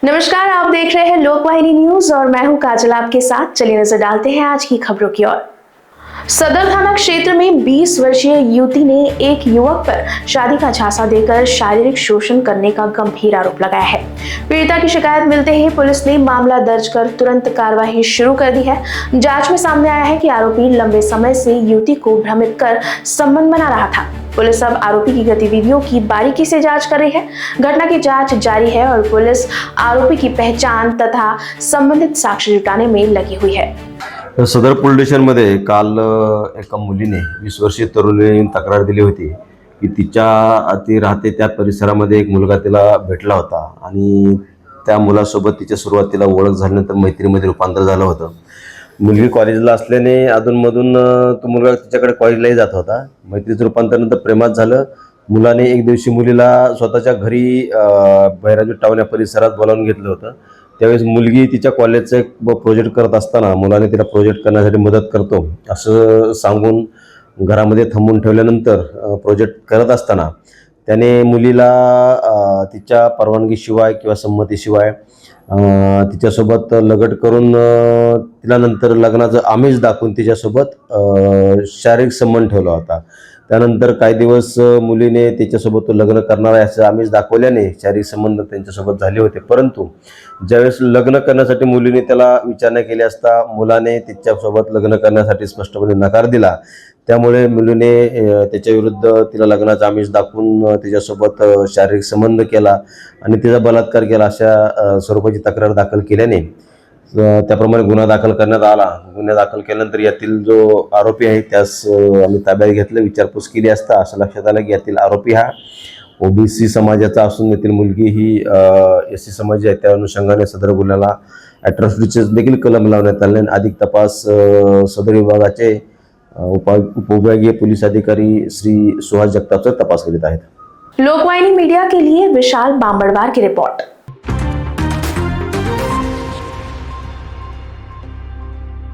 नमस्कार, आप देख रहे हैं लोकवाहिनी न्यूज और मैं हूं काजल आपके साथ। चलिए नजर डालते हैं आज की खबरों की ओर। सदर थाना क्षेत्र में 20 वर्षीय युवती ने एक युवक पर शादी का झांसा देकर शारीरिक शोषण करने का गंभीर आरोप लगाया है। पीड़िता की शिकायत मिलते ही पुलिस ने मामला दर्ज कर तुरंत कार्रवाई शुरू कर दी है। जांच में सामने आया है कि आरोपी लंबे समय से युवती को भ्रमित कर संबंध बना रहा था। पुलिस अब आरोपी की गतिविधियों की बारीकी से जांच कर रही है। घटना की जांच जारी है और पुलिस आरोपी की पहचान तथा संबंधित साक्ष्य जुटाने में लगी हुई है। सदर पोलीस स्टेशनमध्ये काल एका मुलीने 20 वर्षीय तरुणीने तक्रार दिली होती की ती राहते त्या परिसरामध्ये एक मुलगा तिला भेटला होता आणि त्या मुलासोबत तिच्या सुरुवातीला ओळख झाल्यानंतर मैत्रीमध्ये रूपांतर झालं होतं। मुलगी कॉलेजला असल्याने अधूनमधून तो मुलगा तिच्याकडे कॉलेजलाही जात होता। मैत्रीचं रूपांतर नंतर प्रेमात झालं। मुलाने एक दिवशी मुलीला स्वतःच्या घरी बैराजू टावण्या परिसरात बोलावून घेतलं होतं। त्यावेळेस मुलगी तिच्या कॉलेजचा एक प्रोजेक्ट करत असताना मुलाने तिला प्रोजेक्ट करण्यासाठी मदत करतो असं सांगून घरामध्ये थांबून ठेवल्यानंतर प्रोजेक्ट करत असताना त्याने मुलीला तिच्या परवानगीशिवाय किंवा संमतीशिवाय तिच्यासोबत लगट करून तिला नंतर लग्नाचं आमिष दाखवून तिच्यासोबत शारीरिक संबंध ठेवला होता। त्यानंतर काही दिवस मुलीने तिच्यासोबत लग्न करणार आहे असं आमिष दाखवल्याने शारीरिक संबंध त्यांच्यासोबत झाले होते। परंतु ज्यावेळेस लग्न करण्यासाठी मुलीने त्याला विचारणा केली असता मुलाने तिच्यासोबत लग्न करण्यासाठी स्पष्टपणे नकार दिला। त्यामुळे मुलीने त्याच्या विरुद्ध तिला लग्नाचा आमिष दाखवून तिच्यासोबत शारीरिक संबंध केला आणि तिचा बलात्कार केला अशा स्वरूपाची तक्रार दाखल केल्याने त्याप्रमाणे गुन्हा दाखल करण्यात आला। गुन्हा दाखल केल्यानंतर यातील जो आरोपी आहे त्यास आम्ही ताब्यात घेतलं। विचारपूस केली असता असं लक्षात आलं की यातील आरोपी हा ओबीसी समाजाचा असून यातील मुलगी ही एससी समाज आहे। त्या अनुषंगाने सदर गुन्ह्याला अॅट्रॉसिटीचे देखील कलम लावण्यात आले। अधिक तपास सदर विभागाचे उपविभागीय पोलीस अधिकारी श्री सुहास जगताप तपास करीत आहेत। लोकवाहिनी मीडिया के लिए विशाल बांबड़वार की रिपोर्ट।